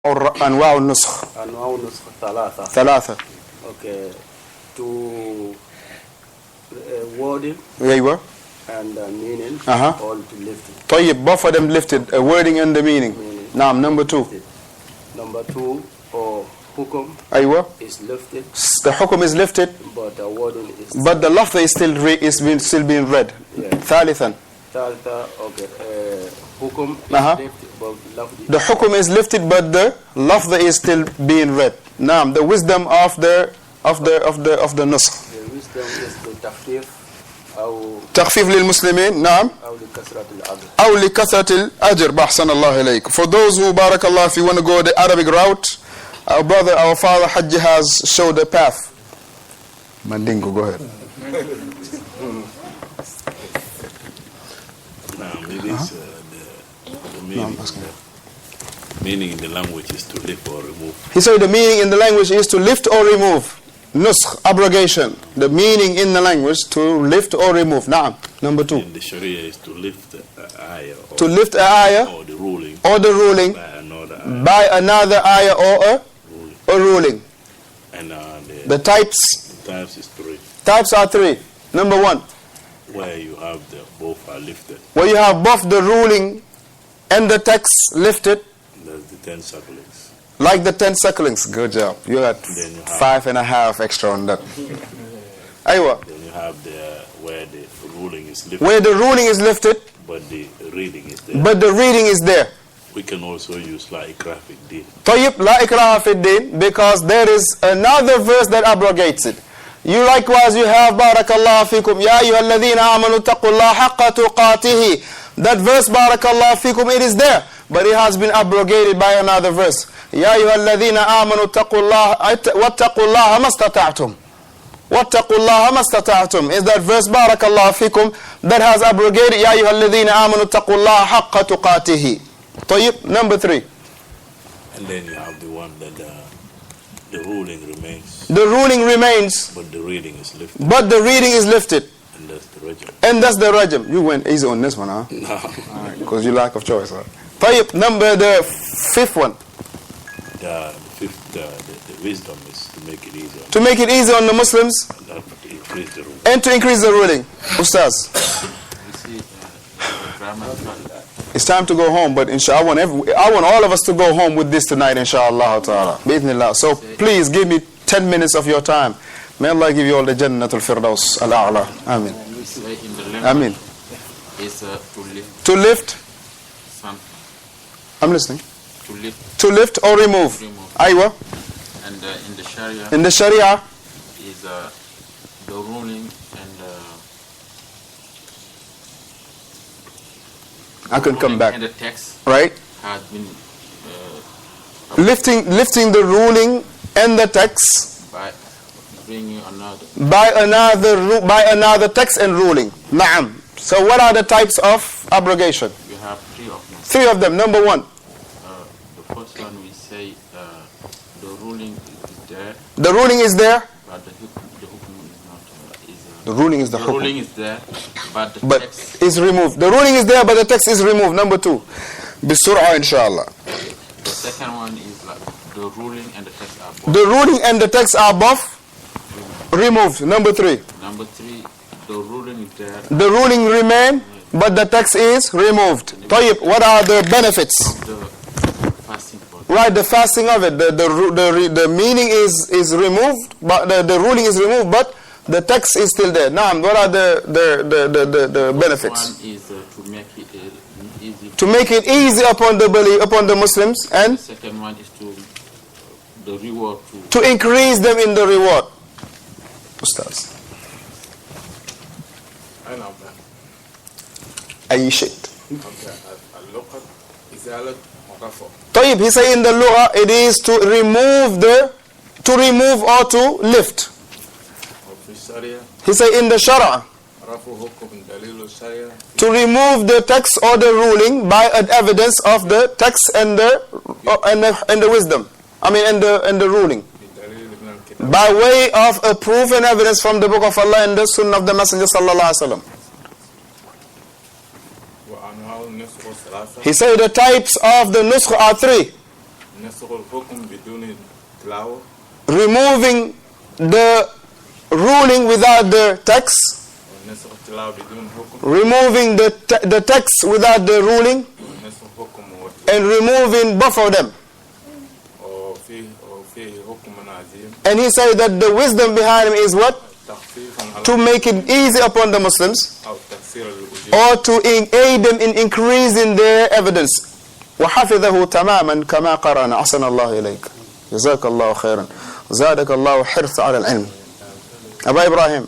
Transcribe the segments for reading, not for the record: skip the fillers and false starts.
أنواع النسخ. أنواع النسخ ثلاثة. Okay. To wording. أيوة. And meaning. All to lifted. طيب, both of them lifted. Wording and the meaning. نعم. Number 2. Number 2, or hukum. أيوة. Is lifted. The hukum is lifted. But the wording is. But the lafz is still being read. Yeah. ثالثا. Okay. Hukum is lifted, but lafz. The hukum is lifted, but the lafz is still being read. Naam, the wisdom of the nuskh. The wisdom is the takhfif تخفيف للمسلمين. نعم. أو لكثرة الأجر. بأحسن الله إليك. For those who, barakallah, if you want to go the Arabic route, our brother, our father Hajj has showed the path. Mandingo, go ahead. Maybe it's the meaning in the language is to lift or remove. He said the meaning in the language is to lift or remove. Nuskh, abrogation. The meaning in the language to lift or remove. Naam. Number 2. In the Sharia is to lift an ayah. To lift an ayah. Or the ruling. Or the ruling. By another ayah or a ruling. And the types. The types is 3. Types are 3. Number 1. Where you have both are lifted. Where you have both the ruling and the text lifted. That's the 10 circlings. Like the 10 circlings. Good job. You got 5.5 extra on that. Aywa. Then you have where the ruling is lifted. Where the ruling is lifted. But the reading is there. But the reading is there. We can also use la ikraha fi din. طيب, la ikraha fi din, because there is another verse that abrogates it. You likewise, you have barakallahu fikum, ya ayyuhalladhina amanu taqullaha haqqa tuqatihi. That verse, barakallahu fikum, it is there, but it has been abrogated by another verse. Ya ayyuhalladhina amanu wattaqullaha mastata'tum. Wattaqullaha mastata'tum is that verse, barakallahu fikum, that has abrogated ya ayyuhalladhina amanu taqullaha haqqa tuqatihi. طيب, number 3. And then you have the one that the ruling remains. The ruling remains. But the reading is lifted. But the reading is lifted. And that's the rajam. And that's the rajam. You went easy on this one, huh? No. Because you lack of choice, huh? طيب, number the 5th one. The wisdom is to make it easier. To make it easy on the Muslims. And to increase the ruling. Ustaz. It's time to go home, but inshallah, I want all of us to go home with this tonight, inshallah ta'ala. Bi'idhnillah. So please give me 10 minutes of your time. May Allah give you all the Jannatul Firdaus al-A'la. Amin. Amin. To lift. I'm listening. To lift or remove. Aywa. And in the Sharia. In the Sharia. Is the ruling and I can come back. And the text right? Has been lifting the ruling and the text by bringing another text and ruling. Naam. So what are the types of abrogation? We have 3 of them. 3 of them. Number 1. The first one we say the ruling is there. The ruling is there. But the hukum is not. The ruling is the hukum. The ruling is there, but the text is removed. The ruling is there, but the text is removed. Number 2. Bisur'a, inshallah. The second one is like the ruling and the text are both. The ruling and the text are both removed. Number 3. Number 3, the ruling is there. The ruling remain, but the text is removed. Tayyib, what are the benefits? The fasting for right, the fasting of it. The meaning is removed, but the ruling is removed, but the text is still there. Naam, what are the benefits? One is to make it easy. To make it easy upon the Muslims, and the second one is the reward to increase them in the reward. Ustaz. I know that. أي شيء. Okay, اللغة إزالة مضافة. طيب, he say in the lugha it is to remove or to lift. He say in the shara to remove the text or the ruling by an evidence of the text and the wisdom. I mean, and the ruling. By way of a proof and evidence from the book of Allah and the Sunnah of the Messenger sallallahu alaihi wasallam. He said the types of the nuskh are 3. نسخ الحكم بدون تلاوة. Removing the ruling without the text. نسخ التلاوة بدون حكم. Removing the text without the ruling. نسخ الحكم And removing both of them. وفيه حكم عظيم. And he said that the wisdom behind him is what? To make it easy upon the Muslims, أو تكسير الوجود. or to aid them in increasing their evidence. وحفظه تماما كما قرأنا. أحسن الله إليك. جزاك الله خيرا. زادك الله حرص على العلم. أبا إبراهيم.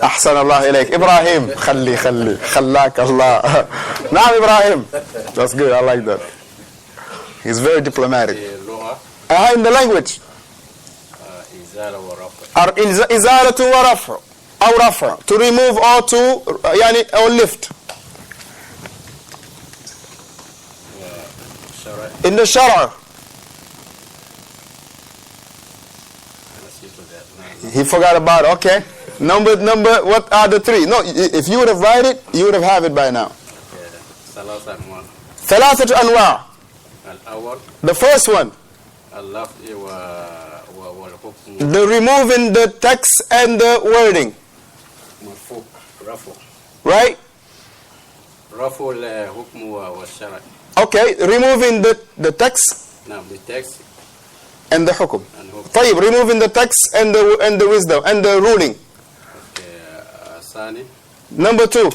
أحسن الله إليك. إبراهيم خلي خلاك الله. نعم إبراهيم. That's good. I like that. He's very diplomatic. In the language. إزالة ورفع أو رفع, to remove or to يعني or lift. In the Shara. He forgot about it. Okay. Number. What are the three? No, if you would have write it, you would have it by now. ثلاثة أنواع. The first one. The removing the text and the wording. Right? Okay, removing the text and the hukum. طيب, removing the text and the wisdom and the ruling. Number 2.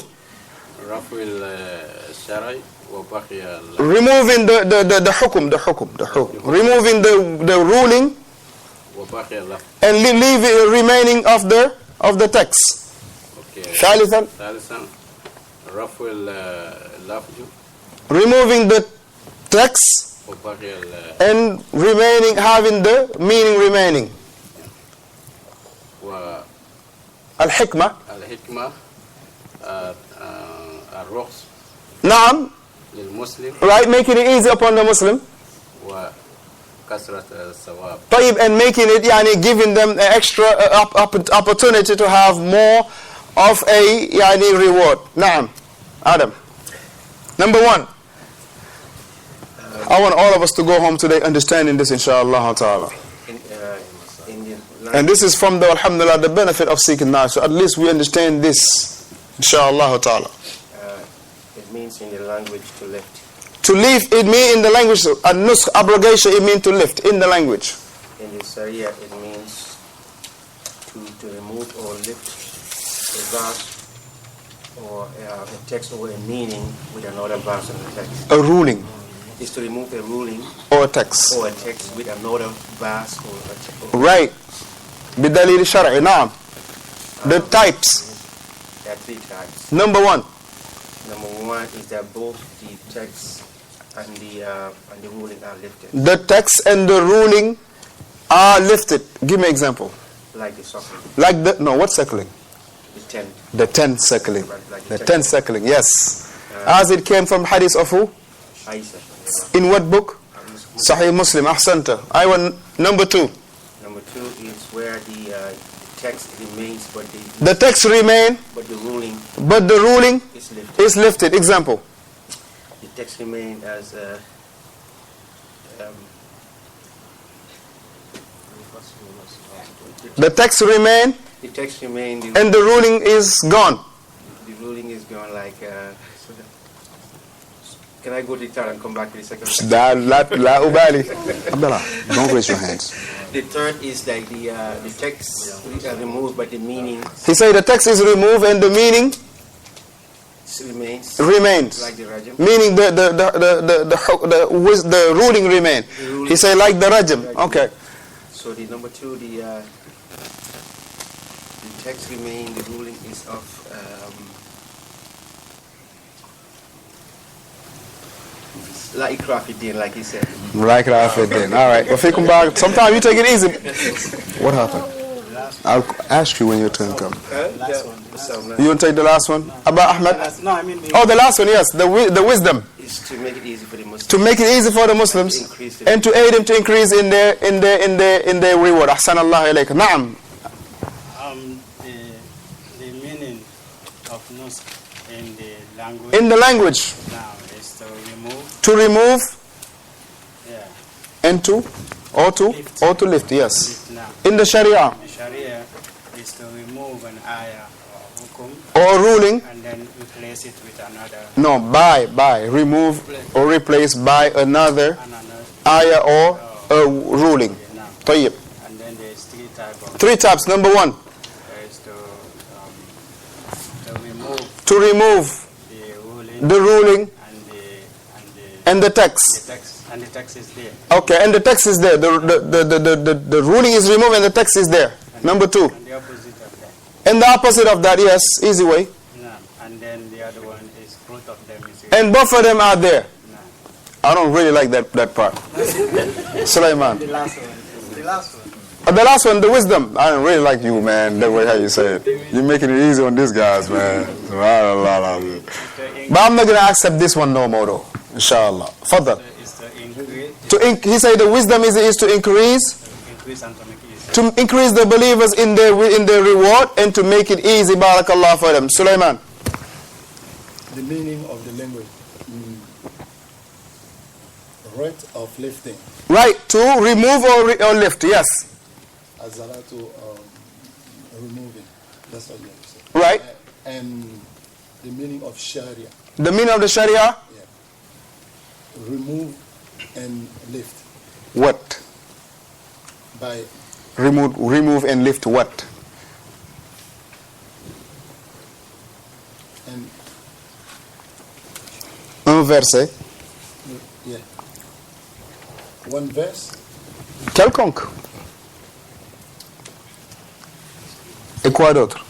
Removing the hukum. Removing the ruling and leaving remaining of the text. ثالثا. Removing the text and remaining, having the meaning remaining. الحكمة. نعم. Right, making it easy upon the Muslim. طيب, and making it يعني giving them extra opportunity to have more of a يعني reward. نعم. Adam. Number 1. I want all of us to go home today understanding this, inshallah ta'ala. And this is from the, alhamdulillah, the benefit of seeking knowledge. So at least we understand this, inshallah ta'ala. It means in the language to lift. To lift, it means in the language, nuskh, abrogation, it means to lift, in the language. In the Sharia, it means to remove or lift a verse or a text or a meaning with another verse in the text. A ruling. Is to remove a ruling or a text. Or a text with another verse or a text. Right. بدليل شرعي. نعم. The types. There are 3 types. Number 1. Number 1 is that both the text and the ruling are lifted. The text and the ruling are lifted. Give me an example. Like the circling. Like the, no, what circling? The 10. The 10 circling. Like the 10 circling, yes. As it came from hadith of who? Aisha. In what book? Sahih Muslim. Ahsanta. I want number 2. Number 2 is where the text remains, but the text remain, but the ruling is lifted. Example. The text remains as the text remain. The text remain. And the ruling is gone. The ruling is gone. Like. Can I go to the third and come back to the second? La ubali. Abdullah, don't raise your hands. The third is like the text removed, but the meaning. He said the text is removed and the meaning remains. Like the rajam. Meaning the ruling remains. He said like the rajam. Okay. So the number 2, the text remains. The ruling is of. Like Rafidin, like he said. Like Rafidin. All right. Sometimes you take it easy. What happened? I'll ask you when your turn comes. You want to take the last one? Abba Ahmed? No, I mean. The last one, yes. The wisdom. Is to make it easy for the Muslims. To make it easy for the Muslims and to aid them to increase in their reward. Ahsan Allah ilayka. Naam. The meaning of nusk in the language. In the language. Now is to remove. To remove. And to? Or to? Lift. Or to lift, yes. Lift now. In the Sharia. The Sharia is to remove an ayah or hukum Or ruling. and then replace it with another. No, by. Remove or replace by another ayah or a ruling. Now. طيب. And then there is Three types. Number one. There is to remove To remove the ruling the ruling and and the text. the text is there. Okay, and the text is there. The ruling is removed and the text is there. Number two. And the opposite of that. And the opposite of that, yes, easy way. No. And then the other one is both of them is And both of them are there. no. I don't really like that part. Sulaiman. The last one. The last one. The last one, the wisdom. I don't really like you, man, the way how you say it. You're making it easy on these guys, man. Subhanallah. But I'm not going to accept this one no more, though. Inshallah. Further. Is to increase, He said the wisdom is to increase and to make it easy. to increase the believers in their reward and to make it easy. Barakallah for them. Sulaiman. The meaning of the language. Right of lifting. Right, to remove or lift, yes. Azalatu, removing. That's what you have to say. Right. And the meaning of Sharia. The meaning of the Sharia? Yeah. Remove and lift. What? By Remove and lift what? and Un verset. yeah. One verse. Quelconque. Et quoi d'autre?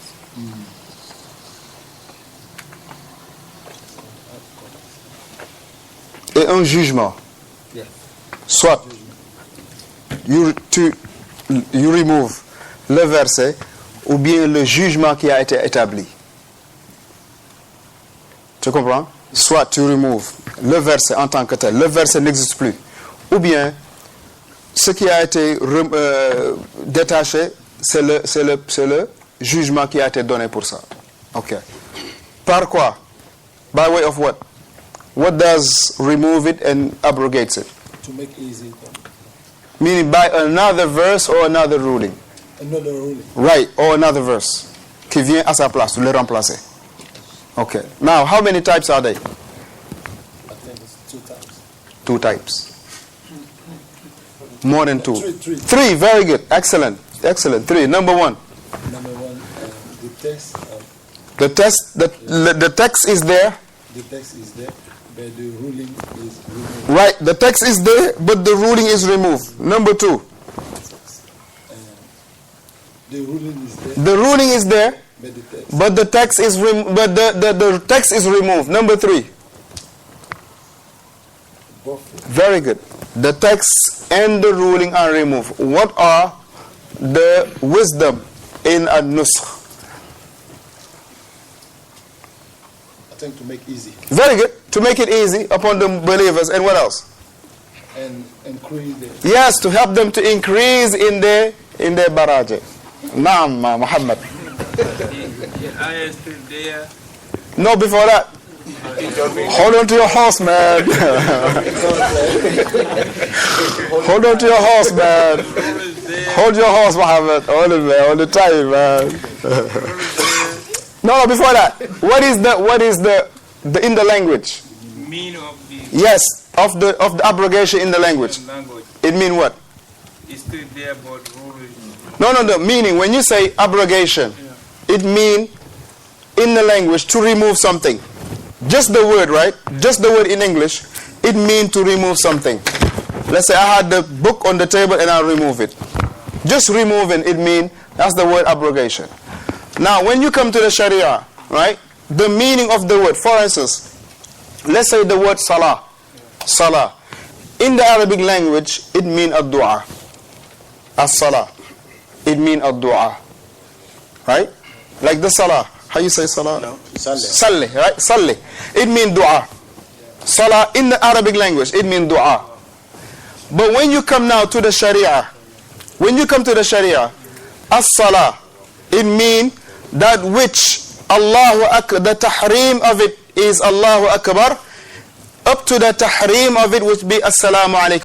Et un jugement. Yeah. Soit you remove le verset ou bien le jugement qui a été établi. Tu comprends? Soit tu removes le verset en tant que tel, le verset n'existe plus. Ou bien ce qui a été détaché, c'est le jugement qui a été donné pour ça. Ok. Par quoi? By way of what? What does remove it and abrogates it? To make easy. Meaning by another verse or another ruling. Another ruling. Right, or another verse. Qui vient à sa place, le remplacer. Okay. Now, how many types are there? I think it's 2 types. 2 types. More than 2. Three. 3, very good. Excellent. 3. Number 1. Number 1, the text. The text is there. The text is there, but the ruling is removed. Right, the text is there, but the ruling is removed. Number 2. The ruling is there, The ruling is there, but the text. the text is removed. Number 3. Both. Very good. The text and the ruling are removed. What are the wisdom in a nusakh? I think to make easy Very good. To make it easy upon the believers. And what else? and increase the. Yes, to help them to increase in their barrage. Naam, Muhammad. The ayah is still there. No, before that. Hold on to your horse, man. Hold on to your horse, man. Hold your horse, Muhammad. Hold it, man. Hold it tight, man. No, before that. What is the in the language? Meaning of the Yes, of the abrogation in the language. language It mean what? is still there, but ruling. No, the meaning. When you say abrogation, it mean in the language to remove something. Just the word, right? Just the word in English, it means to remove something. Let's say I had the book on the table and I remove it. Just removing, it means, that's the word abrogation. Now, when you come to the Sharia, right? The meaning of the word, for instance, let's say the word salah. Salah. In the Arabic language, it means ad-du'a. As-salah. It means ad-du'a. Right? Like the salah. How you say salah? No, salli. Salli, right? Salli. It means dua. Salah in the Arabic language, it means dua. But when you come now to the Sharia, as-salah, it means that which Allahu Akbar, the tahrim of it is Allahu Akbar, up to the tahrim of it which be assalamu alaikum.